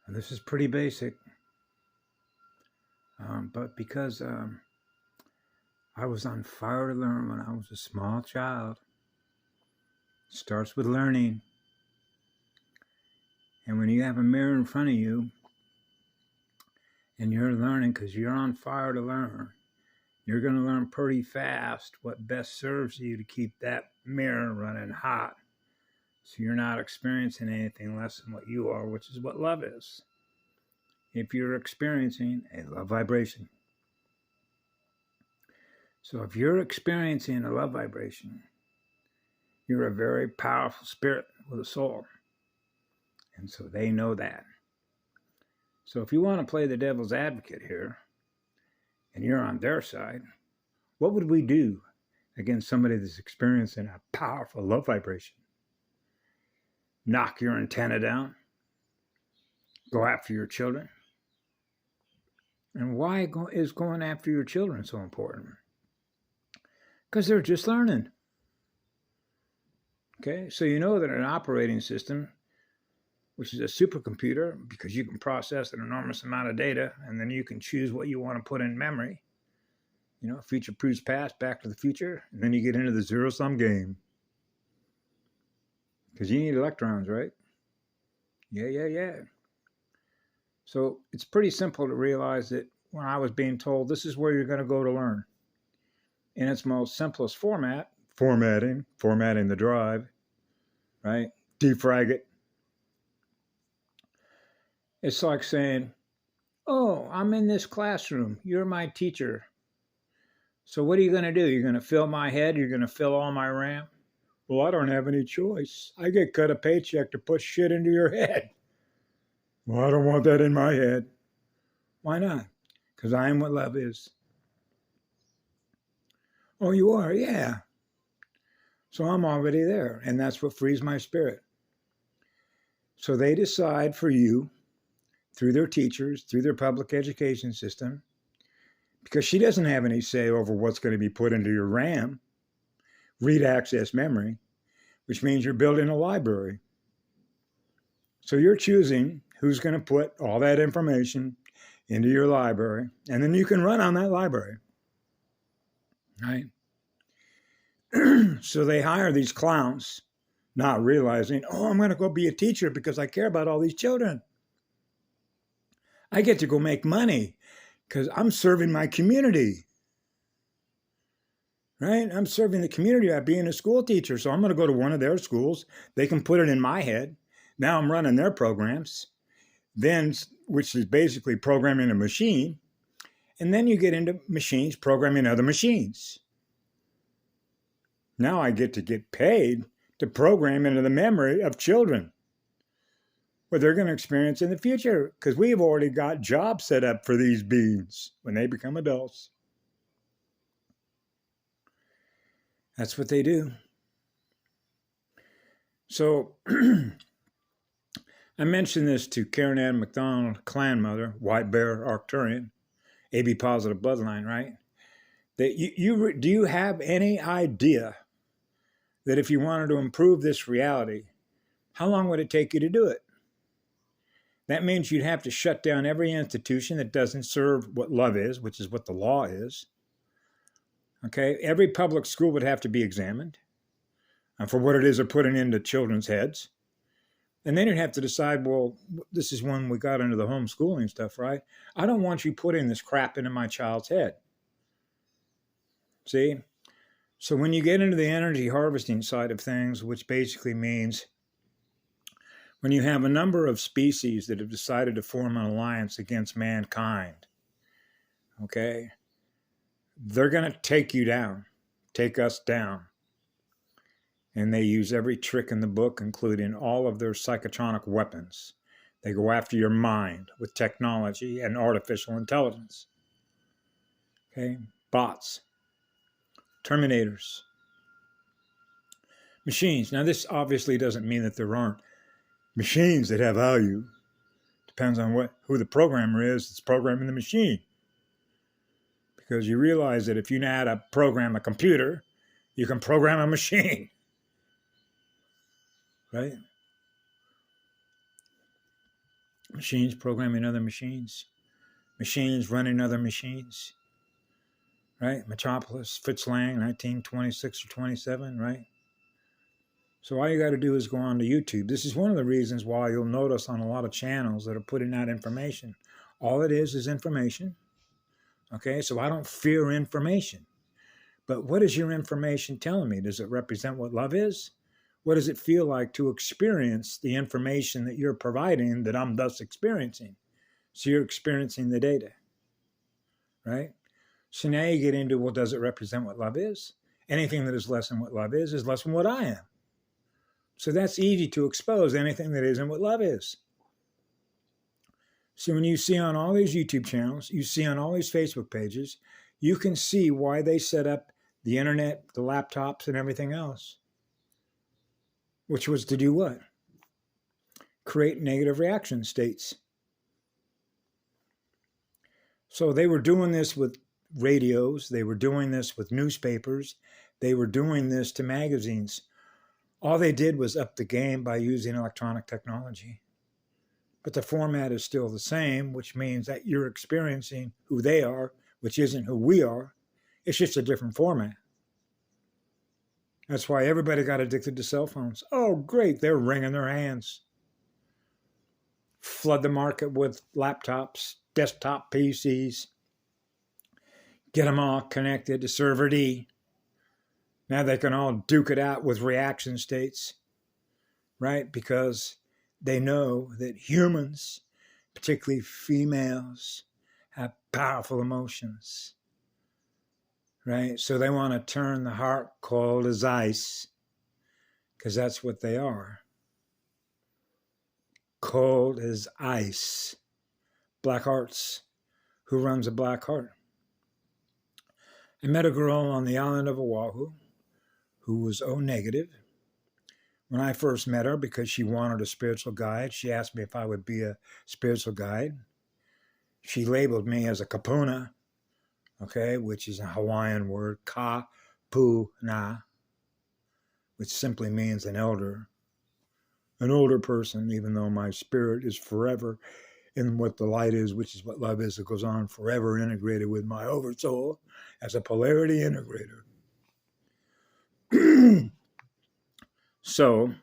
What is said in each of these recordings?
And this is pretty basic, but because I was on fire to learn when I was a small child, it starts with learning. And when you have a mirror in front of you and you're learning because you're on fire to learn, you're going to learn pretty fast what best serves you to keep that mirror running hot. So you're not experiencing anything less than what you are, which is what love is. If you're experiencing a love vibration. So if you're experiencing a love vibration, you're a very powerful spirit with a soul. And so they know that. So if you want to play the devil's advocate here, and you're on their side, what would we do against somebody that's experiencing a powerful love vibration? Knock your antenna down? Go after your children? And why is going after your children so important? Because they're just learning. Okay, so you know that an operating system, which is a supercomputer, because you can process an enormous amount of data, and then you can choose what you want to put in memory. You know, future proves past, back to the future, and then you get into the zero-sum game. Because you need electrons, right? Yeah. So it's pretty simple to realize that when I was being told this is where you're going to go to learn, in its most simplest format, formatting the drive, right? Defrag it. It's like saying, oh, I'm in this classroom. You're my teacher. So what are you going to do? You're going to fill my head? You're going to fill all my RAM? Well, I don't have any choice. I get cut a paycheck to put shit into your head. Well, I don't want that in my head. Why not? Because I am what love is. Oh, you are? Yeah. So I'm already there, and that's what frees my spirit. So they decide for you, through their teachers, through their public education system, because she doesn't have any say over what's going to be put into your RAM, read access memory, which means you're building a library. So you're choosing who's going to put all that information into your library, and then you can run on that library, right? So they hire these clowns, not realizing, oh, I'm going to go be a teacher because I care about all these children. I get to go make money because I'm serving my community, right? I'm serving the community by being a school teacher. So I'm going to go to one of their schools. They can put it in my head. Now I'm running their programs, then, which is basically programming a machine. And then you get into machines programming other machines. Now I get paid to program into the memory of children what they're going to experience in the future, because we've already got jobs set up for these beings when they become adults. That's what they do. So I mentioned this to Karen Ann McDonald, clan mother, white bear Arcturian, AB positive bloodline, right? That do you have any idea that if you wanted to improve this reality, how long would it take you to do it? That means you'd have to shut down every institution that doesn't serve what love is, which is what the law is. Okay, every public school would have to be examined for what it is they're putting into children's heads. And then you'd have to decide, well, this is when we got into the homeschooling stuff, right? I don't want you putting this crap into my child's head. See? So when you get into the energy harvesting side of things, which basically means when you have a number of species that have decided to form an alliance against mankind, okay, they're going to take you down, take us down. And they use every trick in the book, including all of their psychotronic weapons. They go after your mind with technology and artificial intelligence. Okay, bots, terminators, machines. Now, this obviously doesn't mean that there aren't machines that have value. Depends on who the programmer is that's programming the machine. Because you realize that if you know how to program a computer, you can program a machine. Right? Machines programming other machines. Machines running other machines. Right? Metropolis, Fritz Lang, 1926 or 27, right? So all you got to do is go on to YouTube. This is one of the reasons why you'll notice on a lot of channels that are putting out information. All it is information. Okay, so I don't fear information. But what is your information telling me? Does it represent what love is? What does it feel like to experience the information that you're providing that I'm thus experiencing? So you're experiencing the data, right? So now you get into, well, does it represent what love is? Anything that is less than what love is less than what I am. So that's easy to expose anything that isn't what love is. So when you see on all these YouTube channels, you see on all these Facebook pages, you can see why they set up the internet, the laptops, and everything else. Which was to do what? Create negative reaction states. So they were doing this with radios. They were doing this with newspapers. They were doing this to magazines. All they did was up the game by using electronic technology. But the format is still the same, which means that you're experiencing who they are, which isn't who we are. It's just a different format. That's why everybody got addicted to cell phones. Oh, great, they're wringing their hands. Flood the market with laptops, desktop PCs. Get them all connected to server D. Now they can all duke it out with reaction states, right? Because they know that humans, particularly females, have powerful emotions, right? So they want to turn the heart cold as ice, because that's what they are. Cold as ice. Black hearts. Who runs a black heart? I met a girl on the island of Oahu who was O negative. When I first met her, because she wanted a spiritual guide, she asked me if I would be a spiritual guide. She labeled me as a kapuna, okay, which is a Hawaiian word, ka-pu-na, which simply means an older person, even though my spirit is forever in what the light is, which is what love is. It goes on forever integrated with my oversoul as a polarity integrator. So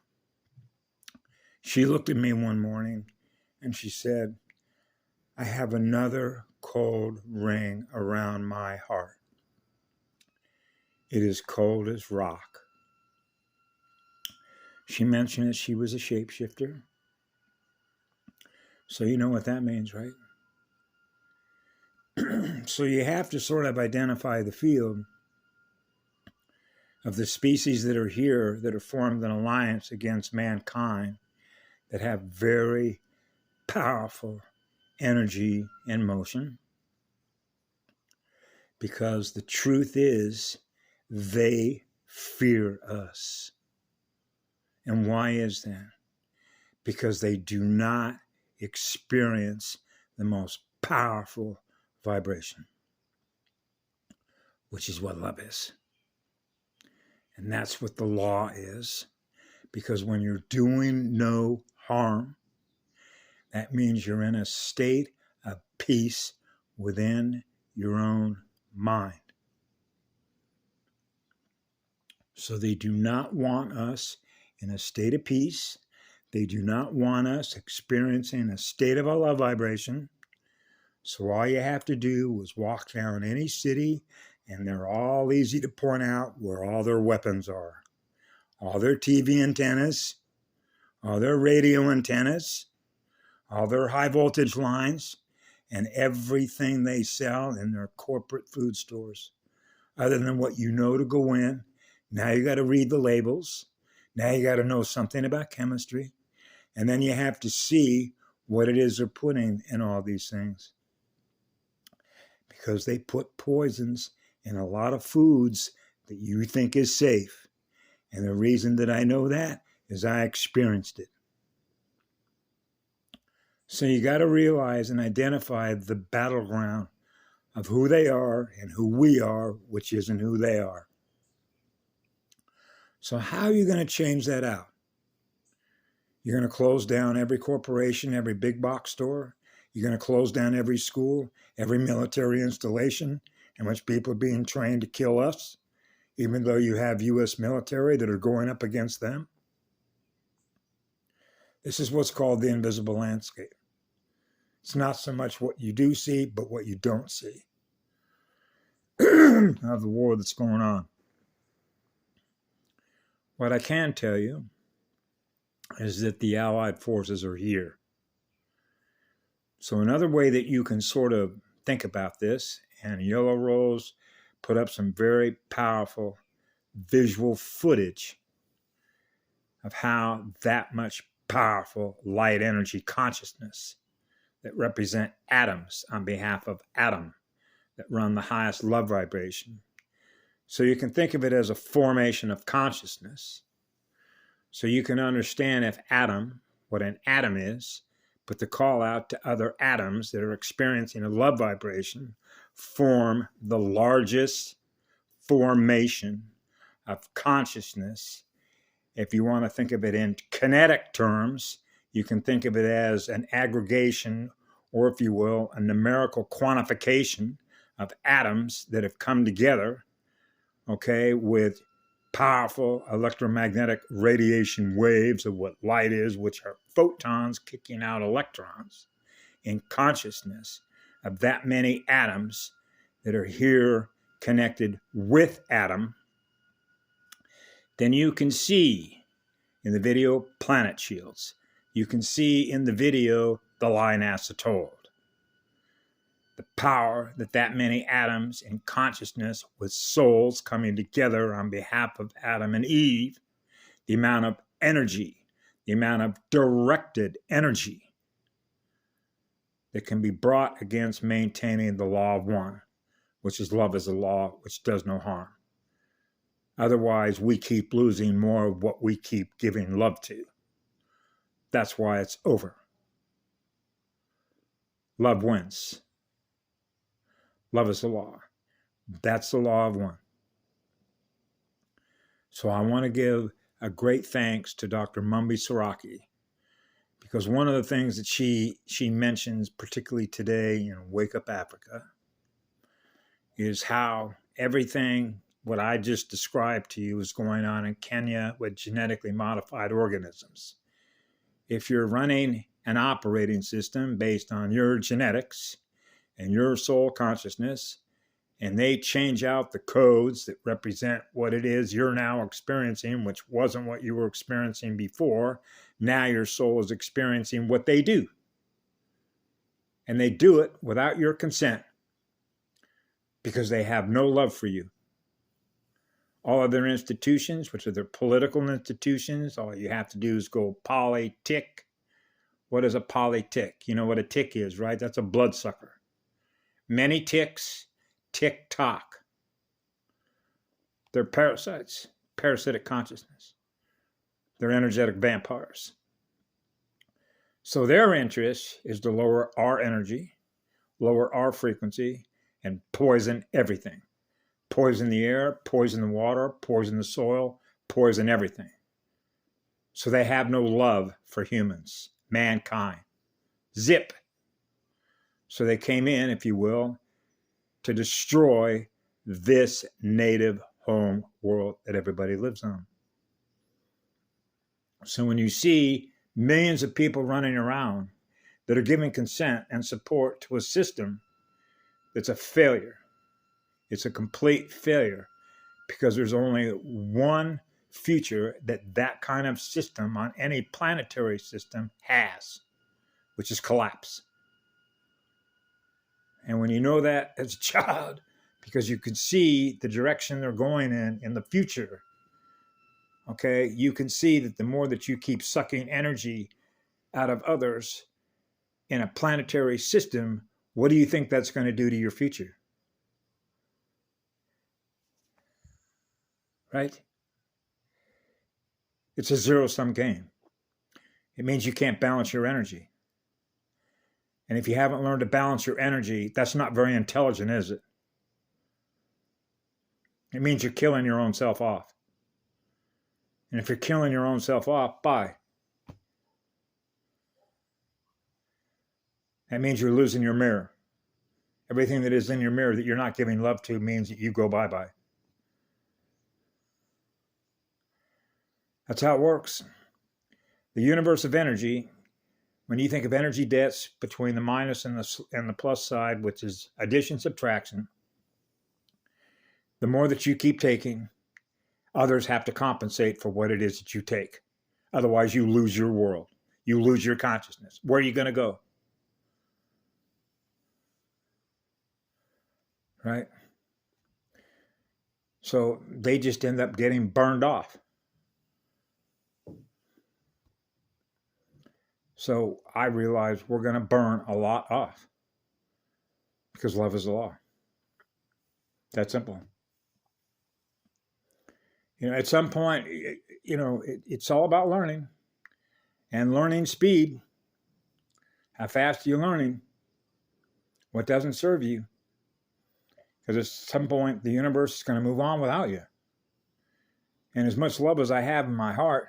she looked at me one morning and she said, I have another cold ring around my heart. It is cold as rock. She mentioned that she was a shapeshifter. So you know what that means, right? So you have to sort of identify the field of the species that are here that have formed an alliance against mankind that have very powerful energy and motion. Because the truth is, they fear us. And why is that? Because they do not experience the most powerful vibration, which is what love is. And that's what the law is. Because when you're doing no harm, that means you're in a state of peace within your own mind. So they do not want us in a state of peace. They do not want us experiencing a state of a love vibration. So all you have to do is walk down any city, and they're all easy to point out where all their weapons are. All their TV antennas, all their radio antennas, all their high voltage lines, and everything they sell in their corporate food stores. Other than what you know to go in, now you got to read the labels. Now you got to know something about chemistry. And then you have to see what it is they're putting in all these things. Because they put poisons in a lot of foods that you think is safe. And the reason that I know that is I experienced it. So you got to realize and identify the battleground of who they are and who we are, which isn't who they are. So how are you going to change that out? You're going to close down every corporation, every big box store. You're going to close down every school, every military installation in which people are being trained to kill us, even though you have U.S. military that are going up against them. This is what's called the invisible landscape. It's not so much what you do see, but what you don't see of the war that's going on. What I can tell you is that the Allied forces are here. So another way that you can sort of think about this, and Yellow Rose put up some very powerful visual footage of how that much powerful light energy consciousness that represent atoms on behalf of Adam that run the highest love vibration. So you can think of it as a formation of consciousness. So you can understand if atom, what an atom is, but the call out to other atoms that are experiencing a love vibration form the largest formation of consciousness. If you want to think of it in kinetic terms, you can think of it as an aggregation, or if you will, a numerical quantification of atoms that have come together, okay, with powerful electromagnetic radiation waves of what light is, which are photons kicking out electrons in consciousness of that many atoms that are here connected with Adam. Then you can see in the video planet shields. You can see in the video the lie NASA told. The power that many atoms in consciousness with souls coming together on behalf of Adam and Eve, the amount of energy, the amount of directed energy that can be brought against maintaining the law of one, which is love is a law which does no harm. Otherwise, we keep losing more of what we keep giving love to. That's why it's over. Love wins. Love is the law. That's the law of one. So I want to give a great thanks to Dr. Mumbi Saraki, because one of the things that she mentions, particularly today in Wake Up Africa, is how everything, what I just described to you, is going on in Kenya with genetically modified organisms. If you're running an operating system based on your genetics and your soul consciousness, and they change out the codes that represent what it is you're now experiencing, which wasn't what you were experiencing before, now your soul is experiencing what they do. And they do it without your consent because they have no love for you. All of their institutions, which are their political institutions, all you have to do is go politic. What is a politic? You know what a tick is, right? That's a bloodsucker. Many ticks, tick-tock. They're parasites, parasitic consciousness. They're energetic vampires. So their interest is to lower our energy, lower our frequency, and poison everything. Poison the air, poison the water, poison the soil, poison everything. So they have no love for humans, mankind. Zip. So they came in, if you will, to destroy this native home world that everybody lives on. So when you see millions of people running around that are giving consent and support to a system that's a failure, it's a complete failure, because there's only one future that kind of system on any planetary system has, which is collapse. And when you know that as a child, because you can see the direction they're going in the future, okay, you can see that the more that you keep sucking energy out of others in a planetary system, what do you think that's going to do to your future? Right? It's a zero-sum game. It means you can't balance your energy. And if you haven't learned to balance your energy, that's not very intelligent, is it? It means you're killing your own self off. And if you're killing your own self off, bye. That means you're losing your mirror. Everything that is in your mirror that you're not giving love to means that you go bye-bye. That's how it works. The universe of energy, when you think of energy debts between the minus and the plus side, which is addition, subtraction, the more that you keep taking, others have to compensate for what it is that you take. Otherwise, you lose your world. You lose your consciousness. Where are you going to go? Right? So they just end up getting burned off. So I realized we're going to burn a lot off because love is the law. That simple. At some point, it's all about learning and learning speed. How fast are you learning? What doesn't serve you? Because at some point, the universe is going to move on without you. And as much love as I have in my heart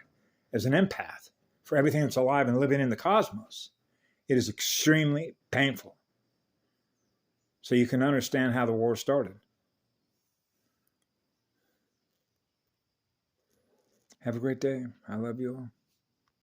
as an empath for everything that's alive and living in the cosmos, it is extremely painful. So you can understand how the war started. Have a great day. I love you all.